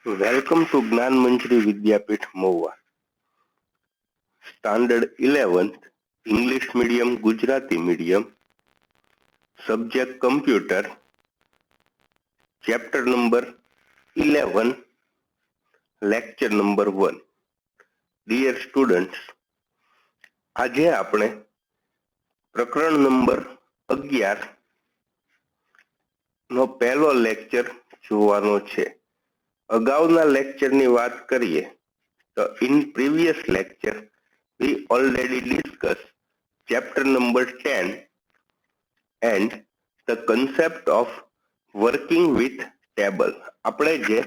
Welcome to Gnan Manjri Vidyapith Mohua. Standard 11th, English medium, Gujarati medium. Subject computer. Chapter number 11, lecture number 1. Dear students, આજે આપણે પ્રકરણ number 11 નો પહેલો lecture જોવાનો છે. અગાઉના લેક્ચરની વાત કરીએ તો in previous lecture we already discussed chapter number 10 and the concept of working with table. આપણે જે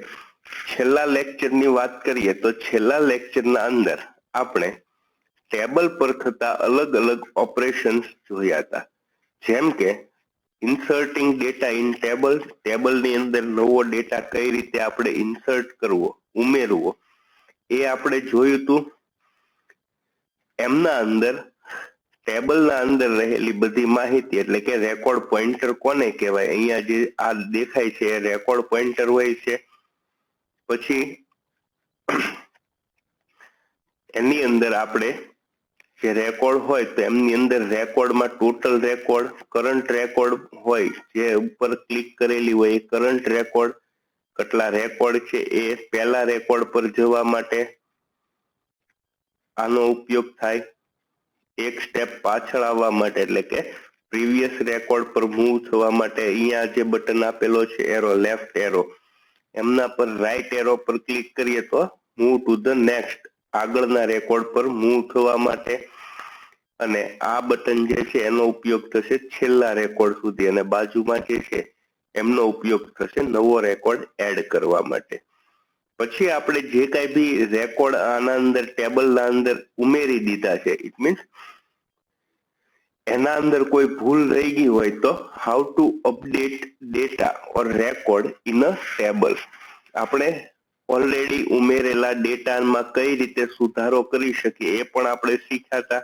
છેલ્લા લેક્ચરની વાત કરીએ તો છેલ્લા લેક્ચરના અંદર આપણે ટેબલ પર થતા અલગ અલગ ઓપરેશન્સ જોયા હતા, જેમ કે ઇન્સર્ટિંગ ડેટા ઇન ટેબલ, ટેબલની અંદર નવો ડેટા કઈ રીતે આપણે ઇન્સર્ટ કરવો, ઉમેરવો, એ આપણે જોયું હતું. એમના અંદર ટેબલના અંદર રહેલી બધી માહિતી એટલે કે રેકોર્ડ પોઇન્ટર કોને કહેવાય, અહીંયા જે આ દેખાય છે એ રેકોર્ડ પોઇન્ટર હોય છે. પછી એની અંદર આપણે જે રેકોર્ડ હોય તો એમની અંદર રેકોર્ડમાં ટોટલ રેકોર્ડ, કરંટ રેકોર્ડ હોય, જે ઉપર ક્લિક કરેલી હોય એ કરંટ રેકોર્ડ, કેટલા રેકોર્ડ છે એ પહેલા રેકોર્ડ પર જવા માટે આનો ઉપયોગ થાય. એક સ્ટેપ પાછળ આવવા માટે એટલે કે પ્રીવિયસ રેકોર્ડ પર મૂવ થવા માટે અહીંયા જે બટન આપેલો છે એરો, લેફ્ટ એરો, એમના પર રાઈટ એરો પર ક્લિક કરીએ તો મૂવ ટુ ધ નેક્સ્ટ, આગળના રેકોર્ડ પર મૂવ થવા માટે. અને આ બટન જે છે એનો ઉપયોગ થશે છેલ્લા રેકોર્ડ સુધી, અને બાજુમાં જે છે એમનો ઉપયોગ થશે નવો રેકોર્ડ એડ કરવા માટે. પછી આપણે જે કાંઈ બી રેકોર્ડ આના અંદર ટેબલના અંદર ઉમેરી દીધા છે, ઇટ મીન્સ એના અંદર કોઈ ભૂલ રહી ગઈ હોય તો how to update data or record in a table. આપણે ઓલરેડી ઉમેરેલા ડેટામાં કઈ રીતે સુધારો કરી શકીએ એ પણ આપણે શીખ્યા હતા.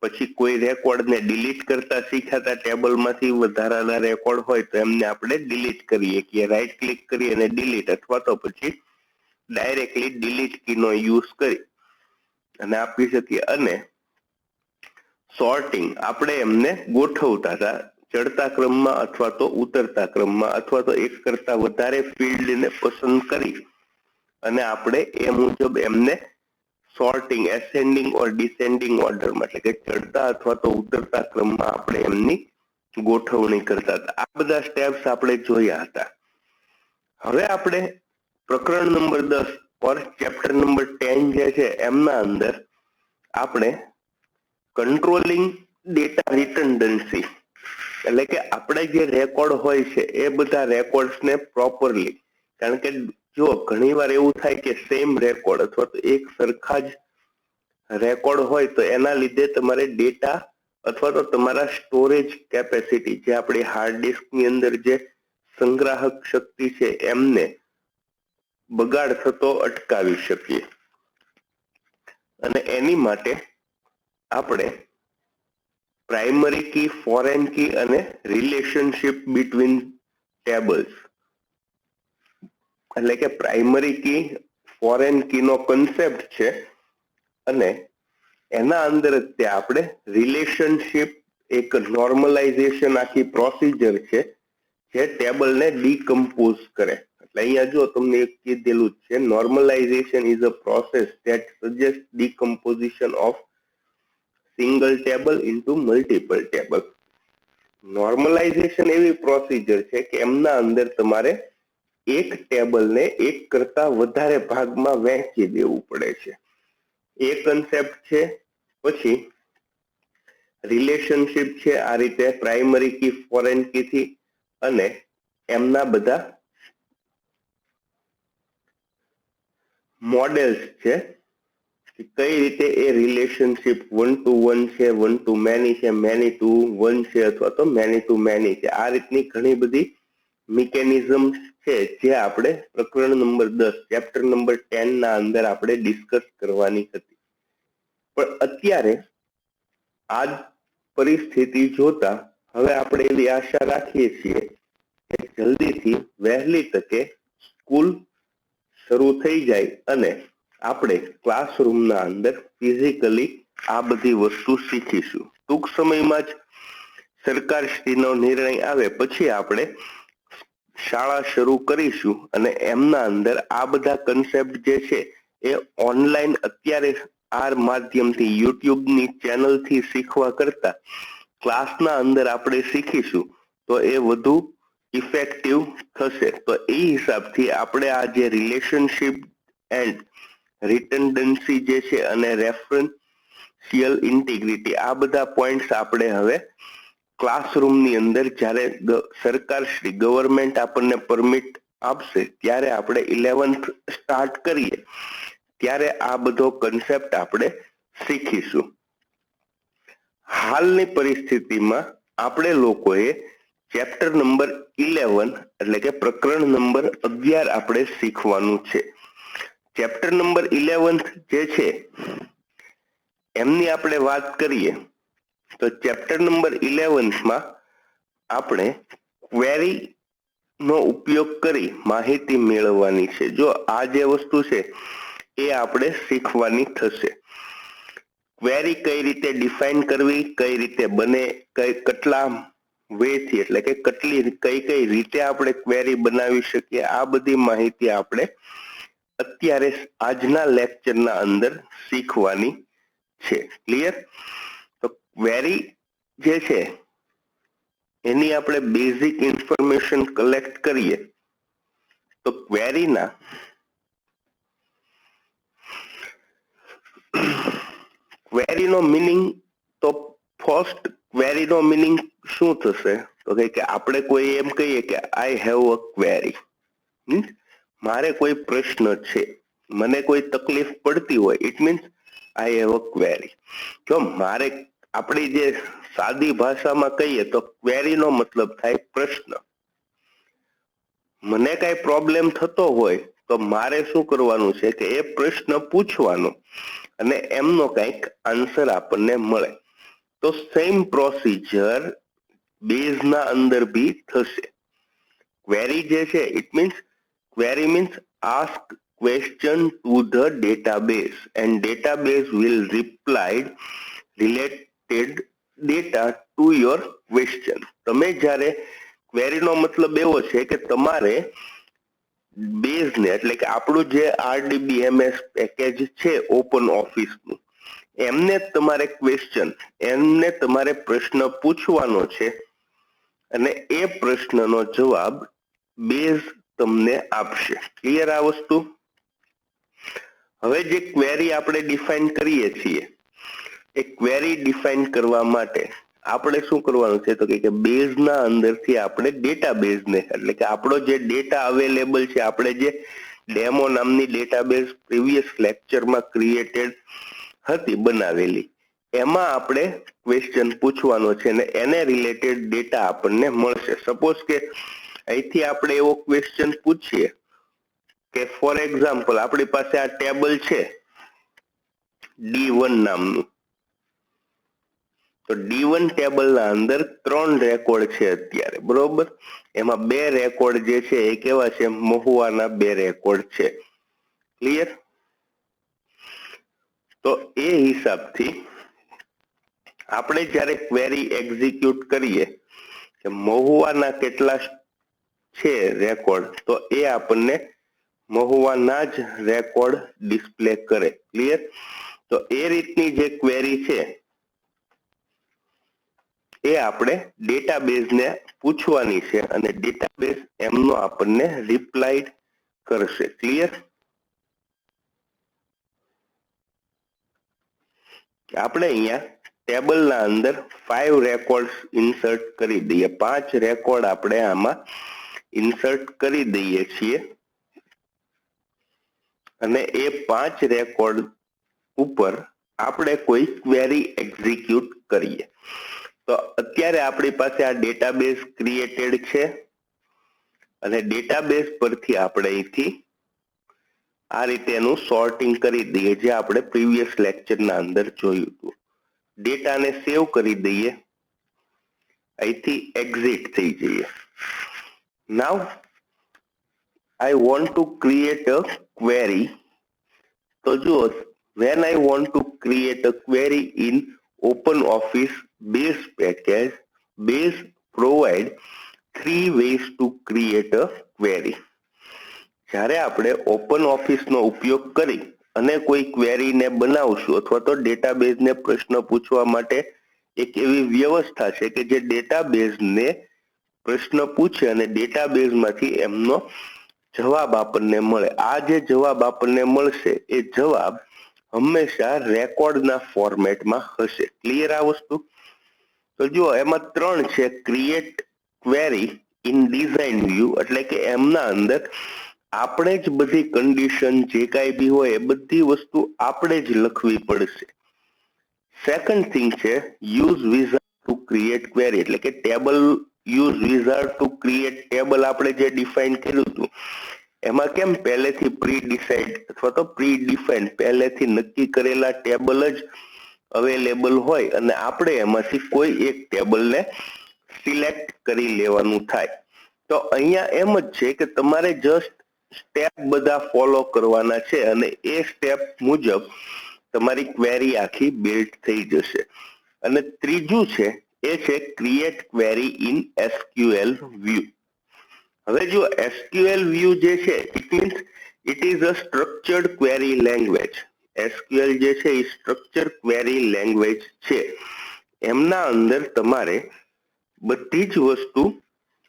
પછી કોઈ રેકોર્ડને ડિલીટ કરતા શીખ્યા હતા. ટેબલમાંથી વધારાના રેકોર્ડ હોય તો એમને આપણે ડિલીટ કરીએ કે રાઈટ ક્લિક કરી અને ડિલીટ, અથવા તો પછી ડાયરેક્ટલી ડિલીટ કીનો યુઝ કરી અને આપી શકીએ. અને સોર્ટિંગ આપણે એમને ગોઠવતા હતા ચડતા ક્રમમાં અથવા તો ઉતરતા ક્રમમાં, અથવા તો એક કરતા વધારે ફિલ્ડને પસંદ કરી અને આપણે એ મુજબ એમને સોર્ટિંગ એસેન્ડિંગ ઓર ડિસેન્ડિંગ ઓર્ડરમાં એટલે કે ચડતા અથવા તો ઉતરતા ક્રમમાં આપણે એમની ગોઠવણી કરતા હતા. આ બધા સ્ટેપ્સ આપણે જોયા હતા. હવે આપણે પ્રકરણ નંબર 10 ઓર ચેપ્ટર નંબર 10 જે છે એમના અંદર આપણે કંટ્રોલિંગ ડેટા રિટન્ડન્સી એટલે કે આપણે જે રેકોર્ડ હોય છે એ બધા રેકોર્ડ્સને પ્રોપરલી, કારણ કે જો ઘણીવાર એવું થાય કે સેમ રેકોર્ડ અથવા તો એક સરખા જ રેકોર્ડ હોય તો એના લીધે તમારે ડેટા અથવા તો તમારા સ્ટોરેજ કેપેસિટી, જે આપણી હાર્ડ ડિસ્કની અંદર જે સંગ્રાહક શક્તિ છે એમને બગાડ થતો અટકાવી શકીએ. અને એની માટે આપણે પ્રાઇમરી કી, ફોરેન કી અને રિલેશનશિપ બિટવીન ટેબલ્સ એટલે કે પ્રાઇમરી કી, ફોરેન કીનો કન્સેપ્ટ છે અને એના અંદર જ આપણે રિલેશનશિપ, એક નોર્મલાઇઝેશન આખી પ્રોસિજર છે જે ટેબલને ડીકમ્પોઝ કરે. એટલે અહીંયા જો તમને એક કીધેલું જ છે, normalisation is a process that suggest decomposition of single table into multiple table. Normalisation એવી પ્રોસિજર છે કે એમના અંદર તમારે એક ટેબલને એક કરતા વધારે ભાગમાં વહેંચી દેવું પડે છે. એ કન્સેપ્ટ છે. પછી રિલેશનશિપ છે, આ રીતે પ્રાઇમરી કી, ફોરેન કી થી, અને એમના બધા મોડેલ્સ છે કઈ રીતે એ રિલેશનશિપ 1 to 1 છે, 1 to many છે, many to 1 છે, અથવા તો many to many છે. આ રીતની ઘણી બધી મિકેનિઝમ્સ છે જે આપણે પ્રકરણ નંબર 10 ચેપ્ટર નંબર 10 ના અંદર આપણે ડિસ્કસ કરવાની હતી. પણ અત્યારે આ પરિસ્થિતિ જોતા હવે આપણે એવી આશા રાખીએ છીએ કે જલ્દીથી વહેલી તકે સ્કૂલ શરૂ થઈ જાય અને આપણે ક્લાસરૂમના અંદર ફિઝિકલી આ બધી વસ્તુ શીખીશું. ટૂંક સમયમાં જ સરકારશ્રીનો નિર્ણય આવે પછી આપણે શાળા શરૂ કરીશું અને એમના અંદર આ બધા કન્સેપ્ટ જે છે એ ઓનલાઈન અત્યારે આ માધ્યમથી યુટ્યુબની ચેનલથી શીખવા કરતા ક્લાસના અંદર આપણે શીખીશું તો એ વધુ ઇફેક્ટિવ થશે. તો એ હિસાબથી આપણે આ જે રિલેશનશિપ એન્ડ રિટન્ડન્સી જે છે અને રેફરન્શિયલ ઇન્ટિગ્રિટી આ બધા પોઈન્ટ્સ આપણે હવે ક્લાસરૂમની અંદર જ્યારે સરકાર શ્રી ગવર્મેન્ટ આપણને પરમિટ આપશે ત્યારે આપણે 11th સ્ટાર્ટ કરીએ ત્યારે આ બધો કન્સેપ્ટ આપણે શીખીશું. હાલની પરિસ્થિતિમાં આપણે લોકોએ ચેપ્ટર નંબર 11 એટલે કે પ્રકરણ નંબર 11 આપણે શીખવાનું છે. ચેપ્ટર નંબર 11 જે છે એમની આપણે વાત કરીએ તો ચેપ્ટર નંબર 11 માં આપણે ક્વેરી નો ઉપયોગ કરી માહિતી મેળવવાની છે. જો આ જે વસ્તુ છે એ આપણે શીખવાની થશે. ક્વેરી કઈ રીતે ડિફાઇન કરવી, કઈ રીતે બને, કેટલા વેથી એટલે કે કઈ રીતે આપણે ક્વેરી બનાવી શકીએ, આ બધી માહિતી આપણે અત્યારે આજના લેક્ચરના અંદર શીખવાની છે. ક્લિયર? તો ક્વેરી જે છે એની આપણે બેઝિક ઇન્ફોર્મેશન કલેક્ટ કરીએ તો ક્વેરીના ક્વેરીનો મીનિંગ તો ફર્સ્ટ ક્વેરીનો મીનિંગ શું થશે તો કે આપણે કોઈ એમ કહીએ કે આઈ હેવ અ ક્વેરી, મારે કોઈ પ્રશ્ન છે, મને કોઈ તકલીફ પડતી હોય, it means I have a query. જો મારે આપણી જે સાદી ભાષામાં કહીએ તો ક્વેરીનો મતલબ થાય પ્રશ્ન. મને કઈ પ્રોબ્લેમ થતો હોય તો મારે શું કરવાનું છે કે એ પ્રશ્ન પૂછવાનો અને એમનો કંઈક આન્સર આપણને મળે. તો સેમ પ્રોસિજર બેઝના અંદર બી થશે. ક્વેરી જે છે it means query means ask question to the database and database will reply related data to your question. તમે જ્યારે ક્વેરીનો મતલબ એવો છે કે તમારે બેઝને એટલે કે આપણું જે RDBMS પેકેજ છે ઓપન ઓફિસનું એમને તમારે ક્વેશ્ચન એમને તમારે પ્રશ્ન પૂછવાનો છે અને એ પ્રશ્નનો જવાબ બેઝ તમને આપશે. ક્લિયર આ વસ્તુ? હવે જે ક્વેરી આપણે ડિફાઇન કરીએ છીએ એ ક્વેરી ડિફાઇન કરવા માટે આપણે શું કરવાનું છે તો કે બેઝના અંદરથી આપણે ડેટાબેઝને એટલે કે આપણો જે ડેટા અવેલેબલ છે, આપણે જે ડેમો નામની ડેટાબેઝ પ્રીવિયસ લેક્ચરમાં ક્રિએટેડ હતી બનાવેલી, એમાં આપણે ક્વેશ્ચન પૂછવાનો છે અને એને રિલેટેડ ડેટા આપણને મળશે. સપોઝ કે અહીંથી આપણે એવો ક્વેશ્ચન પૂછીએ કે ફોર એક્ઝામ્પલ આપણી પાસે આ ટેબલ છે D1 નામનું, તો D1 ટેબલના અંદર 3 રેકોર્ડ છે અત્યારે, બરોબર? એમાં 2 રેકોર્ડ જે છે એ કેવા છે? મહુવાના 2 રેકોર્ડ છે. ક્લિયર? તો એ હિસાબથી આપણે જ્યારે ક્વેરી એક્ઝિક્યુટ કરીએ કે મહુવાના કેટલા છે રેકોર્ડ તો એ આપણને મહુવાના જ રેકોર્ડ ડિસ્પ્લે કરે. ક્લિયર? તો એ રીતની જે ક્વેરી છે એ આપણે ડેટાબેઝને પૂછવાની છે અને ડેટાબેઝ એમનો આપણને રિપ્લાય કરશે. ક્લિયર? આપણે અહીંયા ટેબલના અંદર 5 રેકોર્ડ્સ ઇન્સર્ટ કરી દઈએ, 5 રેકોર્ડ આપણે આમાં ઇન્સર્ટ કરી દઈએ છીએ અને એ 5 રેકોર્ડ ઉપર આપણે કોઈ ક્વેરી એક્ઝિક્યુટ કરીએ. તો અત્યારે આપણી પાસે આ ડેટાબેઝ ક્રિએટેડ છે અને ડેટાબેઝ પરથી આપણે અહીંથી આ રીતે એનું સોર્ટિંગ કરી દઈએ જે આપણે પ્રીવિયસ લેક્ચરના અંદર જોયું હતું. ડેટાને સેવ કરી દઈએ, અહીંથી એક્ઝિટ થઈ જઈએ. નાઉ I want to create a query. તો જુઓ, when I want to create a query in OpenOffice base package, base provide 3 ways to create a query. જ્યારે આપણે ઓપન ઓફિસનો ઉપયોગ કરી અને કોઈ ક્વેરીને બનાવશું અથવા તો ડેટાબેઝને પ્રશ્ન પૂછવા માટે એક એવી વ્યવસ્થા છે કે જે ડેટાબેઝને પ્રશ્ન પૂછે અને ડેટાબેઝમાંથી એમનો જવાબ આપણને મળે. આ જે જવાબ આપણને મળશે એ જવાબ હંમેશા રેકોર્ડના ફોર્મેટમાં હશે. ક્લિયર આ વસ્તુ? તો જુઓ, એમાં 3 છે. Create query in design view, એટલે કે એમના અંદર આપણે જ બધી કન્ડિશન જે કાંઈ બી હોય એ બધી વસ્તુ આપણે જ લખવી પડશે. સેકન્ડ થિંગ છે use wizard to create query, એટલે કે table use wizard to create table આપણે જે ડિફાઇન કર્યું હતું એમાં કેમ પહેલેથી પ્રી ડિસાઇડ અથવા તો પ્રી ડિફાઇન પહેલેથી નક્કી કરેલા ટેબલ જ અવેલેબલ હોય અને આપણે એમાંથી કોઈ એક ટેબલને સિલેક્ટ કરી લેવાનું થાય. તો અહીંયા એમ જ છે કે તમારે જસ્ટ સ્ટેપ બધા ફોલો કરવાના છે અને એ સ્ટેપ મુજબ તમારી ક્વેરી આખી બિલ્ડ થઈ જશે. અને ત્રીજું છે એ છે create query in SQL view. હવે જો SQL વ્યૂ જે છે it is a structured query language. SQL જે છે એ સ્ટ્રક્ચર ક્વેરી લેંગ્વેજ છે. એમના અંદર તમારે બધી જ વસ્તુ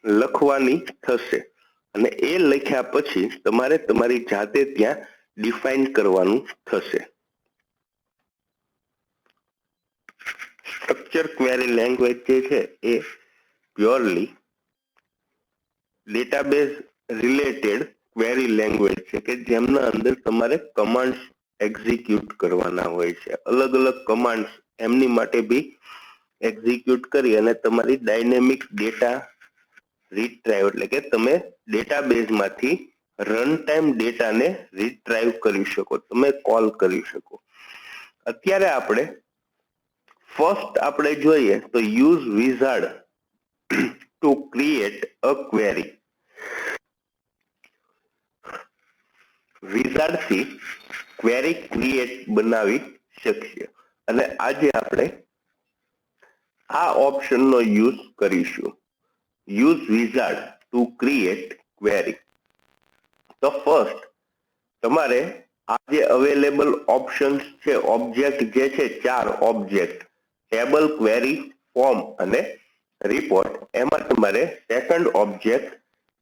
લખવાની થશે અને એ લખ્યા પછી તમારે તમારી જાતે ત્યાં ડિફાઇન કરવાનું થશે. સ્ટ્રક્ચર ક્વેરી લેંગ્વેજ જે છે એ purely database related query language છે કે જેમના અંદર તમારે કમાન્ડ્સ એક્ઝિક્યુટ કરવાના હોય છે. અલગ અલગ કમાન્ડ્સ એમની માટે બી એક્ઝિક્યુટ કરી અને તમારી ડાયનેમિક ડેટા રિટ્રાઈવ, એટલે કે તમે ડેટાબેઝમાંથી રન ટાઈમ ડેટાને રિટ્રાઈવ કરી શકો, તમે કોલ કરી શકો. અત્યારે આપણે ફર્સ્ટ આપણે જોઈએ તો use wizard to create a query. વિઝાર્ડથી ક્વેરી ક્રિએટ બનાવી શકીએ અને આજે આપણે આ ઓપ્શનનો યુઝ કરીશું. Use wizard to create query. તો ફર્સ્ટ તમારે આ જે અવેલેબલ ઓપ્શન્સ છે, ઓબ્જેક્ટ જે છે 4 ઓબ્જેક્ટ, ટેબલ, ક્વેરી, ફોર્મ અને રિપોર્ટ, એમાં તમારે સેકન્ડ ઓબ્જેક્ટ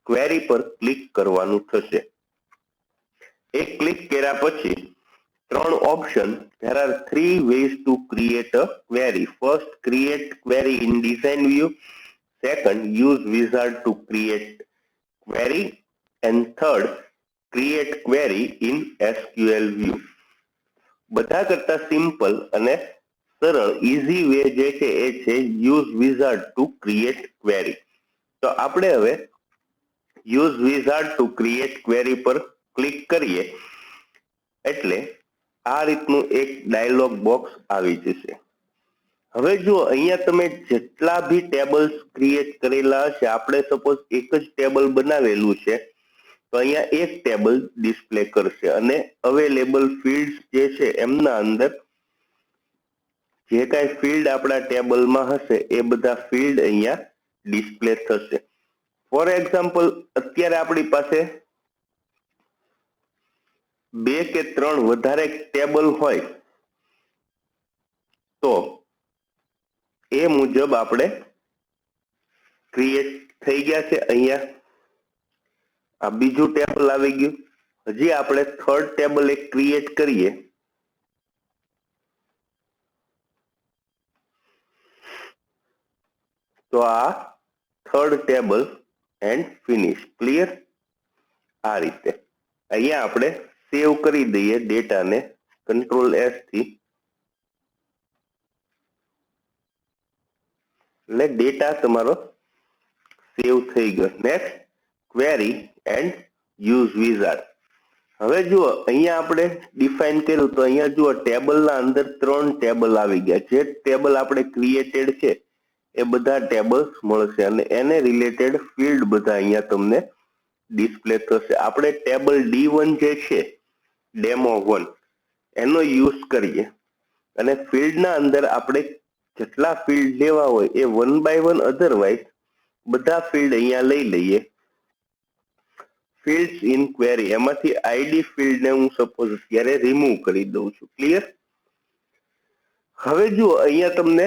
ક્વેરી પર ક્લિક કરવાનું થશે. એ ક્લિક કર્યા પછી 3 option, there are 3 ways to create a query. First, create query in design view. Second, use wizard to create query. And third, create query in SQL view. બધા કરતા simple અને સરળ easy way જે છે એ છે use wizard to create query. તો આપણે હવે use wizard to create query પર ક્લિક કરીએ એટલે આ રીતનું એક ડાયલોગ બોક્સ આવી જશે. હવે જો અહીંયા તમે જેટલા બી ટેબલ્સ ક્રિએટ કરેલા હશે, આપણે સપોઝ એક જ ટેબલ બનાવેલું છે તો અહીંયા એક ટેબલ ડિસ્પ્લે કરશે અને અવેલેબલ ફિલ્ડ્સ જે છે એમના અંદર જે કાંઈ ફિલ્ડ આપણા ટેબલમાં હશે એ બધા ફિલ્ડ અહીંયા ડિસ્પ્લે થશે. ફોર એક્ઝામ્પલ, અત્યારે આપણી પાસે 2 કે 3 વધારે ટેબલ હોય તો એ મુજબ આપણે ક્રિએટ થઈ ગયા છે. અહીંયા આ બીજું ટેબલ આવી ગયું. હજી આપણે થર્ડ ટેબલ એક ક્રિએટ કરીએ તો આ third table and finish. Clear? આ રીતે અહીંયા આપણે સેવ કરી દઈએ ડેટાને કંટ્રોલ S થી, એટલે ડેટા તમારો સેવ થઈ ગયો. Next, query and use wizard. હવે જુઓ અહીંયા આપણે ડિફાઇન કર્યું તો અહીંયા જુઓ ટેબલના અંદર 3 ટેબલ આવી ગયા. જે ટેબલ આપણે ક્રિએટેડ છે એ બધા ટેબલ્સ મળશે અને એને રિલેટેડ ફિલ્ડ બધા અહીંયા તમને ડિસ્પ્લે થશે. આપણે ટેબલ D1 જે છે ડેમો1 એનો યુઝ કરીએ અને ફિલ્ડના અંદર આપણે જેટલા ફિલ્ડ લેવા હોય એ 1 બાય 1 અધરવાઇઝ બધા ફિલ્ડ અહીંયા લઈ લઈએ. ફિલ્ડ્સ ઇન ક્વેરી એમાંથી આઈડી ફિલ્ડને હું સપોઝ અત્યારે રિમૂવ કરી દઉં છું. ક્લિયર? હવે જુઓ અહીંયા તમને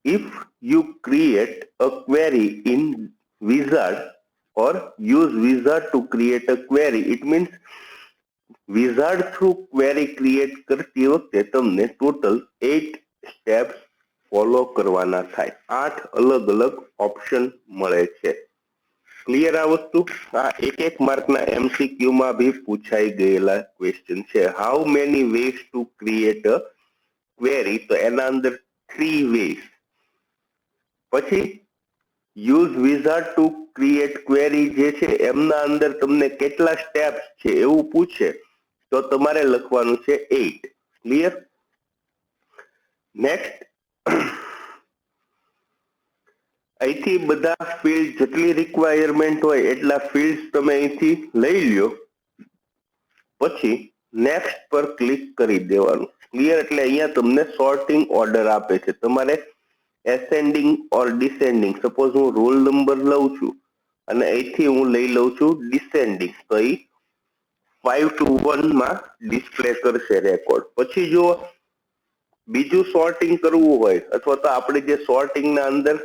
if you create a query in wizard or use wizard to create a query, it means wizard through query create કરતી વખતે તમને ટોટલ 8 સ્ટેપ્સ ફોલો કરવાના થાય. 8 અલગ અલગ ઓપ્શન મળે છે. ક્લિયર આ વસ્તુ? આ એક માર્કના MCQ માં ભી પૂછાઈ ગયેલા ક્વેશ્ચન છે. How many ways to create a query? તો એના અંદર 3 વેઝ. પછી use wizard to create query જે છે એમના અંદર તમને કેટલા સ્ટેપ્સ છે એવું પૂછે તો તમારે લખવાનું છે 8. ક્લિયર? નેક્સ્ટ અહીંથી બધા ફિલ્ડ જેટલી રિક્વાયરમેન્ટ હોય એટલા ફિલ્ડ્સ તમે અહીંથી લઈ લ્યો. પછી નેક્સ્ટ પર ક્લિક કરી દેવાનું. ક્લિયર? એટલે અહીંયા તમને સોર્ટિંગ ઓર્ડર આપે છે. તમારે એસેન્ડિંગ ઓર ડિસેન્ડિંગ, સપોઝ હું રોલ નંબર લઉં છું અને અહીંથી હું લઈ લઉં છું ડિસેન્ડિંગ, તો એ 5 to 1 માં ડિસ્પ્લે કરશે રેકોર્ડ. પછી જો બીજું સોર્ટિંગ કરવું હોય અથવા તો આપણે જે સોર્ટિંગના અંદર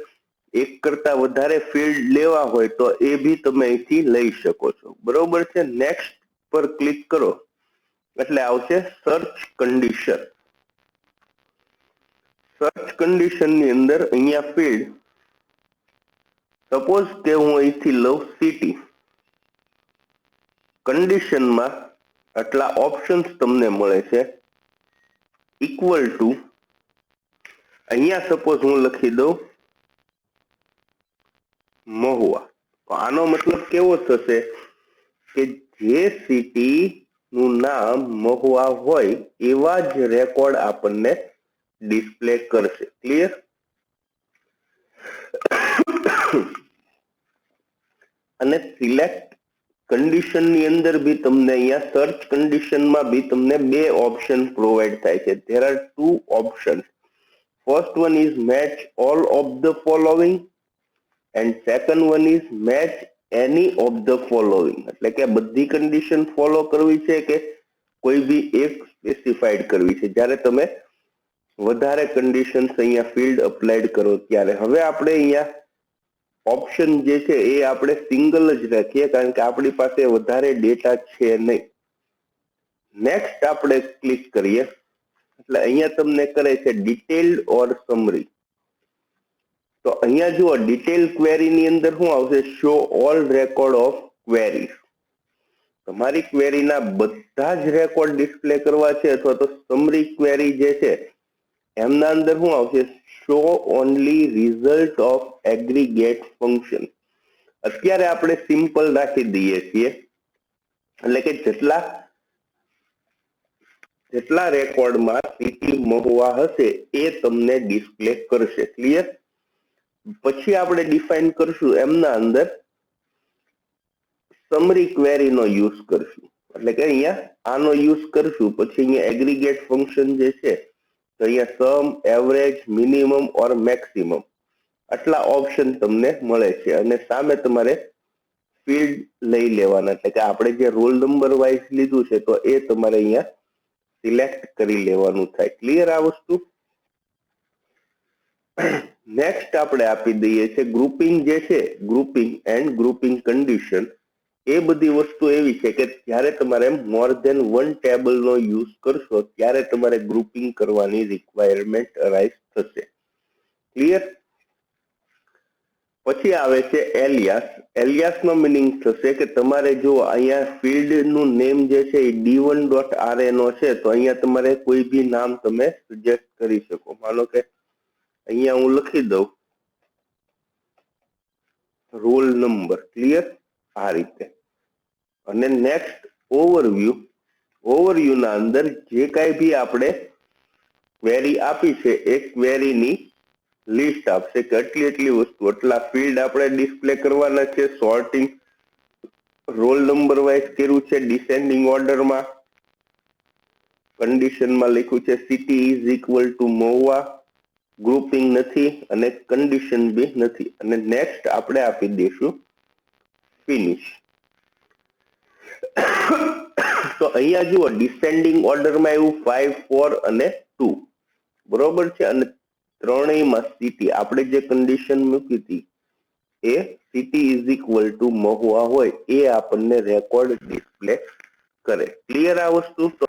એક કરતા વધારે ફિલ્ડ લેવા હોય તો એ ભી તમે અહીંથી લઈ શકો છો. બરોબર છે? નેક્સ્ટ પર ક્લિક કરો એટલે આવશે સર્ચ કન્ડિશન. સર્ચ કન્ડિશન ની અંદર અહીંયા ફિલ્ડ સપોઝ કે હું અહીંથી લઉં સિટી. કન્ડિશનમાં આટલા ઓપ્શન્સ તમને મળે છે ઇક્વલ ટુ, અહીંયા સપોઝ હું લખી દઉં મહુવા. તો આનો મતલબ કેવો થશે કે જે સિટી નું નામ મહુવા હોય એવા જ રેકોર્ડ આપણને ડિસ્પ્લે કરશે. ક્લિયર? અને સિલેક્ટ કન્ડિશન ની અંદર ભી તમને અહીંયા સર્ચ કન્ડિશનમાં ભી તમને બે ઓપ્શન પ્રોવાઈડ થાય છે. There are 2 options. First one is match all of the following and second one is match any of the following. એટલે કે બધી કન્ડિશન ફોલો કરવી છે કે કોઈ ભી એક સ્પેસિફાઈડ કરવી છે. જ્યારે તમે વધારે કન્ડિશન્સ અહીંયા ફિલ્ડ અપ્લાઈડ કરો ત્યારે. હવે આપણે અહીંયા ઓપ્શન જે છે એ આપણે સિંગલ જ રાખીએ કારણ કે આપણી પાસે વધારે ડેટા છે નહીં. નેક્સ્ટ આપણે ક્લિક કરીએ એટલે અહીંયા તમને કરે છે ડિટેલ્ડ ઓર સમરી. તો અહીંયા જુઓ ડિટેલ ક્વેરી ની અંદર શું આવશે? Show all record of queries. તમારી ક્વેરીના બધા જ રેકોર્ડ ડિસ્પ્લે કરવા છે અથવા તો સમરી ક્વેરી જે છે એમના અંદર શું આવશે? Show only result of aggregate function. અત્યારે આપણે સિમ્પલ રાખી દઈએ છીએ એટલે કે જેટલા રેકોર્ડમાં સિટી મહુવા હશે એ તમને ડિસ્પ્લે કરશે. ક્લિયર? પછી આપણે ડિફાઇન કરશું એમના અંદર સમરી ક્વેરી નો યુઝ કરશું. એટલે કે અહીંયા આનો યુઝ કરશું. પછી અહીંયા એગ્રીગેટ ફંક્શન જે છે તો અહીંયા સમ, એવરેજ, મિનિમમ ઓર મેક્સિમમ આટલા ઓપ્શન તમને મળે છે અને સામે તમારે ફિલ્ડ લઈ લેવાના. એટલે કે આપણે જે રોલ નંબર વાઇઝ લીધું છે તો એ તમારે અહીંયા સિલેક્ટ કરી લેવાનું થાય. ક્લિયર આ વસ્તુ? નેક્સ્ટ આપણે આપી દઈએ છે ગ્રુપિંગ જે છે, ગ્રુપિંગ એન્ડ ગ્રુપિંગ કન્ડિશન. એ બધી વસ્તુ એવી છે કે જ્યારે તમારે મોર ધેન 1 ટેબલ નો યુઝ કરશો ત્યારે તમારે ગ્રુપિંગ કરવાની રિક્વાયરમેન્ટ અરાઇઝ થશે. ક્લિયર? પછી આવે છે એલિયાસ. એલિયાસ નો મીનિંગ થશે કે તમારે જો અહીંયા ફિલ્ડ નું નેમ જે છે એ d1.ra છે તો અહીંયા તમારે કોઈ ભી નામ તમે સજેસ્ટ કરી શકો. માનો કે અહીંયા હું લખી દઉં રોલ નંબર. ક્લિયર? આ રીતે. અને નેક્સ્ટ ઓવરવ્યુ. ઓવરવ્યુ ના અંદર જે કાંઈ ભી આપણે ક્વેરી આપી છે એ ક્વેરીની લિસ્ટ આપશે કે એટલી વસ્તુ, એટલા ફિલ્ડ આપણે ડિસ્પ્લે કરવાના છે. સોર્ટિંગ રોલ નંબર વાઇઝ કર્યું છે ડિસેન્ડિંગ ઓર્ડરમાં. કન્ડિશનમાં લખ્યું છે city is equal to Mahuva, grouping નથી અને કન્ડિશન બી નથી. અને નેક્સ્ટ આપણે આપી દઈશું ફિનિશ. તો અહીંયા જુઓ ડિસેન્ડિંગ ઓર્ડરમાં એવું 5, 4 અને 2 બરોબર છે. અને ત્રણેયમાં સિટી આપણે જે કન્ડિશન મૂકી હતી એ city is equal to Mahuva હોય એ આપણને રેકોર્ડ ડિસ્પ્લે કરે. ક્લિયર આ વસ્તુ? તો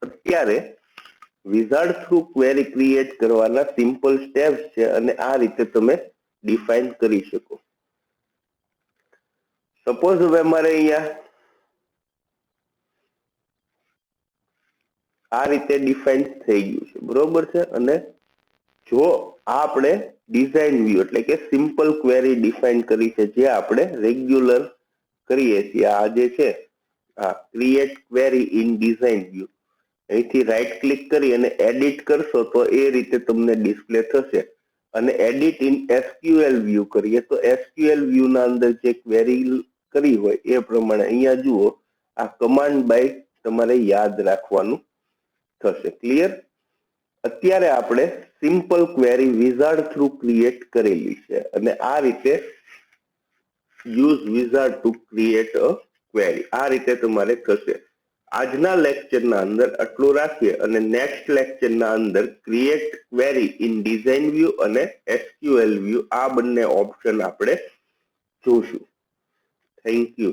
અત્યારે વિઝાર્ડ થ્રુ ક્વેરી ક્રિએટ કરવાના સિમ્પલ સ્ટેપ્સ છે અને આ રીતે તમે ડિફાઇન કરી શકો. સપોઝ હવે મારે અહીંયા આ રીતે ડિફાઇન થઈ ગયું છે બરોબર છે. અને જો આપણે ડિઝાઇન વ્યૂ એટલે કે સિમ્પલ ક્વેરી ડિફાઇન કરી છે જે આપણે રેગ્યુલર કરીએ છીએ, આ જે છે આ create query in design view, અહીંથી રાઈટ ક્લિક કરી અને એડિટ કરશો તો એ રીતે તમને ડિસ્પ્લે થશે. અને એડિટ ઇન એસક્યુએલ વ્યૂ કરીએ તો એસક્યુએલ વ્યૂ ના અંદર જે ક્વેરી કરી હોય એ પ્રમાણે અહીંયા જુઓ આ કમાન્ડ બાય તમારે યાદ રાખવાનું થશે. ક્લિયર? અત્યારે આપણે simple query wizard through create કરેલી છે અને આ રીતે use wizard to create a query આ રીતે તમારે થશે. આજના લેક્ચરના અંદર આટલું રાખીએ અને નેક્સ્ટ લેક્ચરના અંદર create query in design view અને એસક્યુએલ વ્યૂ આ બંને ઓપ્શન આપણે જોશું. Thank you.